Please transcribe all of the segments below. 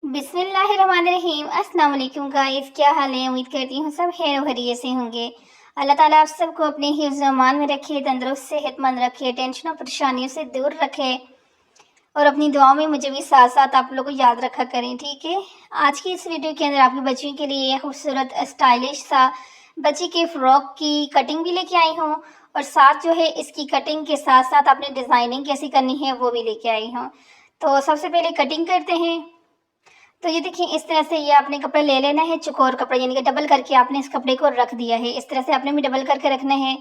बिस्मिल्लाहिर्रहमानिर्रहीम। अस्सलाम वालेकुम गाइस, क्या हाल है? उम्मीद करती हूँ सब खैर खैरियत से होंगे। अल्लाह ताला आप सबको अपने हिफ्ज़ व अमान में रखे, तंदुरुस्त सेहतमंद रखे, टेंशनों परेशानियों से दूर रखे और अपनी दुआओं में मुझे भी साथ साथ आप लोगों को याद रखा करें, ठीक है। आज की इस वीडियो के अंदर आपकी बच्चियों के लिए खूबसूरत स्टाइलिश सा बच्ची के फ्रॉक की कटिंग भी लेके आई हूँ और साथ जो है इसकी कटिंग के साथ साथ आपने डिज़ाइनिंग कैसी करनी है वो भी लेके आई हूँ। तो सबसे पहले कटिंग करते हैं। तो ये देखिए, इस तरह से ये आपने कपड़ा ले लेना है, चौकोर कपड़ा, यानी कि डबल करके आपने इस कपड़े को रख दिया है। इस तरह से आपने भी डबल करके रखना है।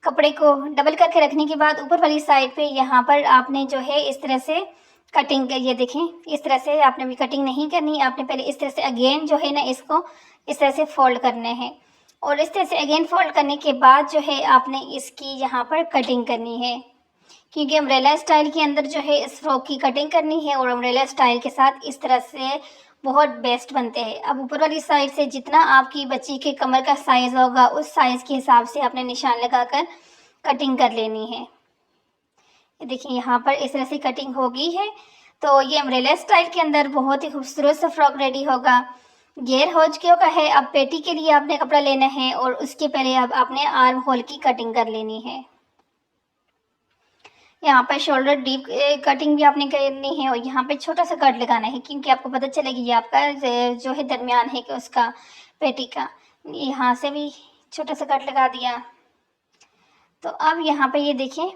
कपड़े को डबल करके रखने के बाद ऊपर वाली साइड पे यहाँ पर आपने जो है इस तरह से कटिंग, ये देखें, इस तरह से आपने भी कटिंग नहीं करनी। आपने पहले इस तरह से अगेन जो है ना इसको इस तरह से फोल्ड करने हैं और इस तरह से अगेन फोल्ड करने के बाद जो है आपने इसकी यहाँ पर कटिंग करनी है, क्योंकि अम्ब्रेला स्टाइल के अंदर जो है इस फ्रॉक की कटिंग करनी है और अम्ब्रेला स्टाइल के साथ इस तरह से बहुत बेस्ट बनते हैं। अब ऊपर वाली साइड से जितना आपकी बच्ची के कमर का साइज़ होगा उस साइज़ के हिसाब से आपने निशान लगाकर कटिंग कर लेनी है। ये देखिए, यहाँ पर इस तरह से कटिंग हो गई है। तो ये अम्ब्रेला स्टाइल के अंदर बहुत ही खूबसूरत सा फ्रॉक रेडी होगा। घेर हो चुका का है। अब पेटी के लिए आपने कपड़ा लेना है और उसके पहले अब आपने आर्म होल की कटिंग कर लेनी है। यहाँ पर शोल्डर डीप कटिंग भी आपने करनी है और यहाँ पे छोटा सा कट लगाना है, क्योंकि आपको पता चलेगी ये आपका जो है दरमियान है कि उसका पेटी का। यहाँ से भी छोटा सा कट लगा दिया। तो अब यहाँ पे ये देखें,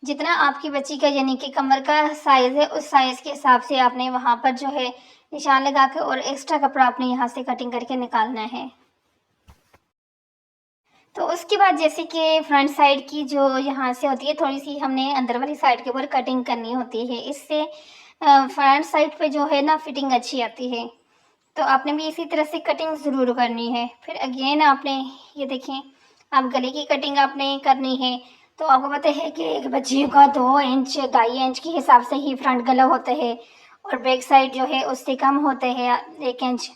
जितना आपकी बच्ची का यानी कि कमर का साइज़ है उस साइज़ के हिसाब से आपने वहाँ पर जो है निशान लगा के और एक्स्ट्रा कपड़ा आपने यहाँ से कटिंग करके निकालना है। तो उसके बाद जैसे कि फ्रंट साइड की जो यहाँ से होती है, थोड़ी सी हमने अंदर वाली साइड के ऊपर कटिंग करनी होती है। इससे फ्रंट साइड पे जो है ना फिटिंग अच्छी आती है। तो आपने भी इसी तरह से कटिंग ज़रूर करनी है। फिर अगेन आपने ये देखें, आप गले की कटिंग आपने करनी है। तो आपको पता है कि एक बच्ची का 2 इंच 2.5 इंच के हिसाब से ही फ्रंट गला होता है और बैक साइड जो है उससे कम होते हैं 1 इंच।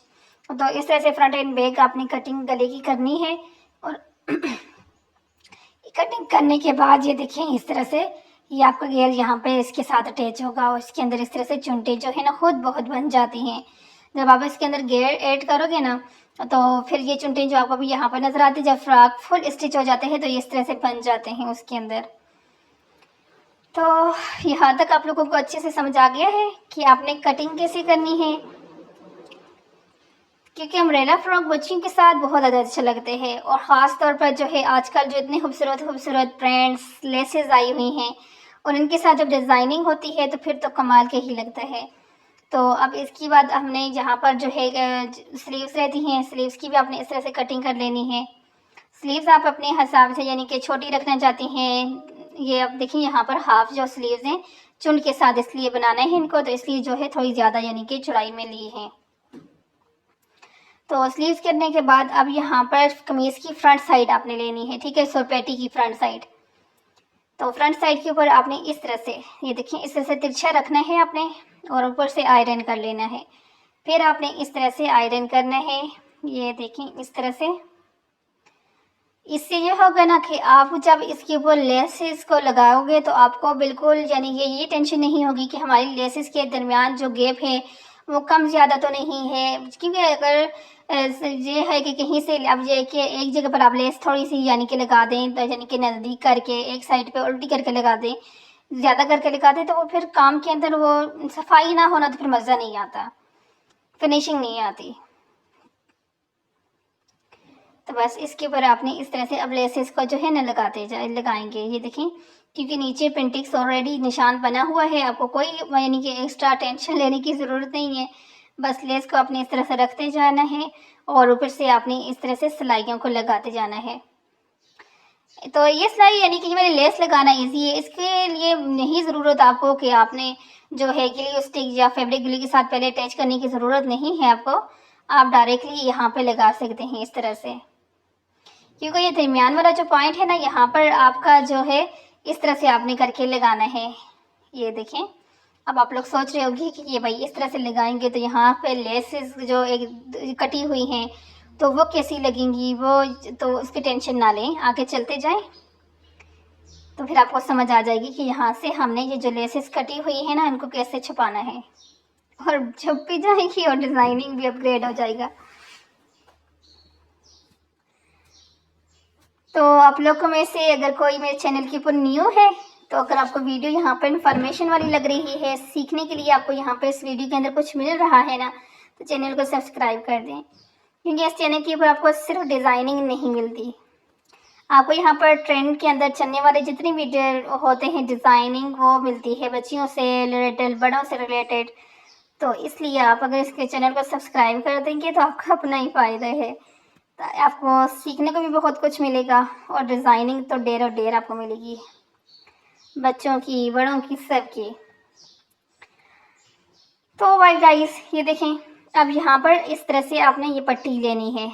तो इस तरह से फ्रंट एंड बैक आपने कटिंग गले की करनी है और कटिंग करने के बाद ये देखें, इस तरह से ये आपका घेर यहाँ पे इसके साथ अटैच होगा और इसके अंदर इस तरह से चुनटे जो है ना खुद बहुत बन जाती हैं। जब आप इसके अंदर घेर ऐड करोगे ना तो फिर ये चुनटे जो आपको भी यहाँ पर नजर आते हैं, जब फ्रॉक फुल स्टिच हो जाते हैं तो इस तरह से बन जाते हैं उसके अंदर। तो यहाँ तक आप लोगों को अच्छे से समझ आ गया है कि आपने कटिंग कैसे करनी है, क्योंकि अम्ब्रेला फ्रॉक बच्चियों के साथ बहुत ज़्यादा अच्छे लगते हैं। और ख़ास तौर पर जो है आजकल जो इतने खूबसूरत खूबसूरत प्रिंट्स लेसेस आई हुई हैं और इनके साथ जब डिज़ाइनिंग होती है तो फिर तो कमाल के ही लगता है। तो अब इसके बाद हमने यहाँ पर जो है स्लीव्स रहती हैं, स्लीव्स की भी आपने इस तरह से कटिंग कर लेनी है। स्लीव्स आप अपने हिसाब से यानी कि छोटी रखना चाहती हैं। ये अब देखिए, यहाँ पर हाफ जो स्लीव्स हैं चुन के साथ इसलिए बनाना है इनको, तो इसलिए जो है थोड़ी ज़्यादा यानी कि चौड़ाई में ली है। तो स्लीव्स करने के बाद अब यहाँ पर कमीज की फ्रंट साइड आपने लेनी है, ठीक है, सो पेटी की फ्रंट साइड। तो फ्रंट साइड के ऊपर आपने इस तरह से ये देखिए इस तरह से तिरछा रखना है आपने और ऊपर से आयरन कर लेना है। फिर आपने इस तरह से आयरन करना है, ये देखें इस तरह से। इससे ये होगा ना कि आप जब इसके ऊपर लेसेस को लगाओगे तो आपको बिल्कुल यानी ये टेंशन नहीं होगी कि हमारी लेसेस के दरमियान जो गैप है वो कम ज़्यादा तो नहीं है। क्योंकि अगर ये है कि कहीं से अब ये कि एक जगह पर आप लेस थोड़ी सी यानी कि लगा दें, तो यानी कि नज़दीक करके एक साइड पे उल्टी करके लगा दें, ज़्यादा करके लगा दें, तो वो फिर काम के अंदर वो सफाई ना होना तो फिर मज़ा नहीं आता, फिनिशिंग नहीं आती। तो बस इसके ऊपर आपने इस तरह से अब लेसेस को जो है ना लगाएंगे, ये देखें, क्योंकि नीचे पेंटिक्स ऑलरेडी निशान बना हुआ है। आपको कोई यानी कि एक्स्ट्रा टेंशन लेने की ज़रूरत नहीं है। बस लेस को आपने इस तरह से रखते जाना है और ऊपर से आपने इस तरह से सिलाइयों को लगाते जाना है। तो ये सिलाई यानी कि मैंने लेस लगाना ईजी है, इसके लिए नहीं ज़रूरत आपको कि आपने जो है ग्लू स्टिक या फैब्रिक ग्लू के साथ पहले अटैच करने की ज़रूरत नहीं है आपको। आप डायरेक्टली यहाँ पे लगा सकते हैं इस तरह से, क्योंकि ये दरमियान वाला जो पॉइंट है ना यहाँ पर आपका जो है इस तरह से आपने करके लगाना है। ये देखें, अब आप लोग सोच रहे होंगे कि ये भाई इस तरह से लगाएंगे तो यहाँ पे लेसेस जो एक कटी हुई हैं तो वो कैसी लगेंगी, वो तो उसकी टेंशन ना लें, आगे चलते जाएं तो फिर आपको समझ आ जाएगी कि यहाँ से हमने ये जो लेसेस कटी हुई है ना इनको कैसे छुपाना है। और छुप भी जाएगी और डिज़ाइनिंग भी अपग्रेड हो जाएगा। तो आप लोगों में से अगर कोई मेरे चैनल के ऊपर न्यू है, तो अगर आपको वीडियो यहाँ पर इन्फॉर्मेशन वाली लग रही है, सीखने के लिए आपको यहाँ पर इस वीडियो के अंदर कुछ मिल रहा है ना, तो चैनल को सब्सक्राइब कर दें, क्योंकि इस चैनल के ऊपर आपको सिर्फ डिज़ाइनिंग नहीं मिलती, आपको यहाँ पर ट्रेंड के अंदर चलने वाले जितने भी होते हैं डिज़ाइनिंग, वो मिलती है बच्चियों से रिलेटेड, बड़ों से रिलेटेड। तो इसलिए आप अगर इसके चैनल को सब्सक्राइब कर देंगे तो आपका अपना ही फ़ायदा है। तो आपको सीखने को भी बहुत कुछ मिलेगा और डिज़ाइनिंग तो ढेर और ढेर आपको मिलेगी, बच्चों की, बड़ों की, सबकी। तो भाई गाइस, ये देखें, अब यहाँ पर इस तरह से आपने ये पट्टी लेनी है।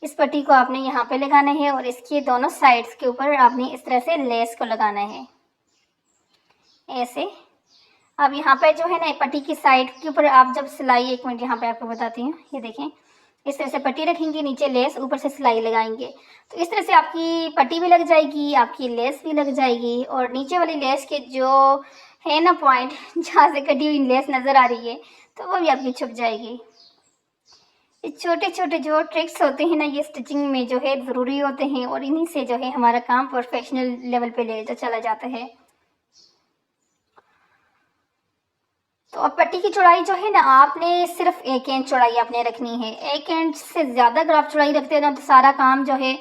इस पट्टी को आपने यहाँ पे लगाना है और इसके दोनों साइड्स के ऊपर आपने इस तरह से लेस को लगाना है, ऐसे। अब यहाँ पे जो है ना, पट्टी की साइड के ऊपर आप जब सिलाई, 1 मिनट यहाँ पे आपको बताती हूँ, ये देखें, इस तरह से पट्टी रखेंगे, नीचे लेस, ऊपर से सिलाई लगाएंगे, तो इस तरह से आपकी पट्टी भी लग जाएगी, आपकी लेस भी लग जाएगी, और नीचे वाली लेस के जो है ना पॉइंट, जहाँ से कटी हुई लेस नज़र आ रही है, तो वो भी आपकी छुप जाएगी। ये छोटे छोटे जो ट्रिक्स होते हैं ना, ये स्टिचिंग में जो है ज़रूरी होते हैं, और इन्हीं से जो है हमारा काम प्रोफेशनल लेवल पे ले चला जाता है। तो अब पट्टी की चौड़ाई जो है ना, आपने सिर्फ 1 इंच चौड़ाई आपने रखनी है। 1 इंच से ज़्यादा अगर आप चौड़ाई रखते हैं ना, तो सारा काम जो है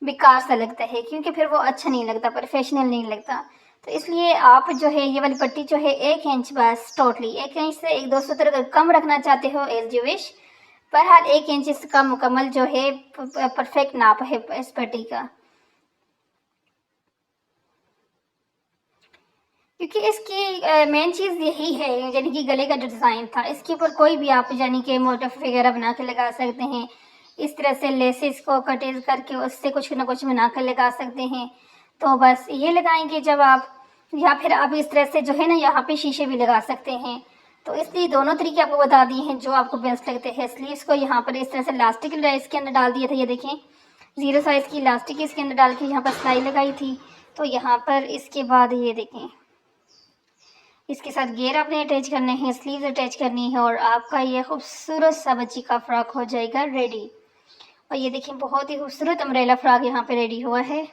बेकार सा लगता है, क्योंकि फिर वो अच्छा नहीं लगता, प्रोफेशनल नहीं लगता। तो इसलिए आप जो है ये वाली पट्टी जो है 1 इंच बस, टोटली 1 इंच से 1-2 सूत्र अगर कम रखना चाहते हो, एज यू विश। बहरहाल 1 इंच इसका मुकम्मल जो है परफेक्ट नाप है इस पट्टी का, क्योंकि इसकी मेन चीज़ यही है, यानी कि गले का जो डिज़ाइन था, इसके ऊपर कोई भी आप यानी कि मोटिफ वगैरह बना के लगा सकते हैं। इस तरह से लेसेस को कटेज करके उससे कुछ ना कुछ बना कर लगा सकते हैं। तो बस ये लगाएंगे जब आप, या फिर आप इस तरह से जो है ना, यहाँ पे शीशे भी लगा सकते हैं। तो इसलिए दोनों तरीके आपको बता दिए हैं जो आपको बेस्ट लगते हैं। स्लीव्स को यहाँ पर इस तरह से इलास्टिक इसके अंदर डाल दिया था, ये देखें, 0 साइज़ की इलास्टिक इसके अंदर डाल के यहाँ पर सिलाई लगाई थी। तो यहाँ पर इसके बाद ये देखें, इसके साथ घेर आपने अटैच करने हैं, स्लीव्स अटैच करनी है, और आपका ये खूबसूरत सा बच्ची का फ्रॉक हो जाएगा रेडी। और ये देखिए, बहुत ही खूबसूरत अम्ब्रेला फ्रॉक यहाँ पे रेडी हुआ है।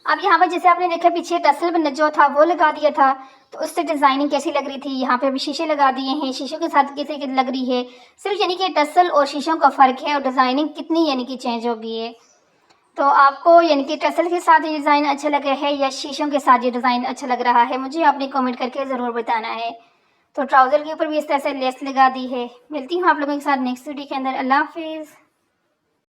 अब यहाँ पर जैसे आपने देखा पीछे टसल जो था वो लगा दिया था, तो उससे डिज़ाइनिंग कैसी लग रही थी। यहाँ पे अभी शीशे लगा दिए हैं, शीशों के साथ कैसे लग रही है, सिर्फ यानी कि टसल और शीशों का फ़र्क है, और डिज़ाइनिंग कितनी यानी कि चेंज हो गई है। तो आपको यानी कि टसल के साथ ये डिज़ाइन अच्छा लगा है या शीशों के साथ ये डिज़ाइन अच्छा लग रहा है, मुझे आपने कमेंट करके ज़रूर बताना है। तो ट्राउज़र के ऊपर भी इस तरह से लेस लगा दी है। मिलती हूँ आप लोगों के साथ नेक्स्ट वीडियो के अंदर। अल्लाह हाफिज़।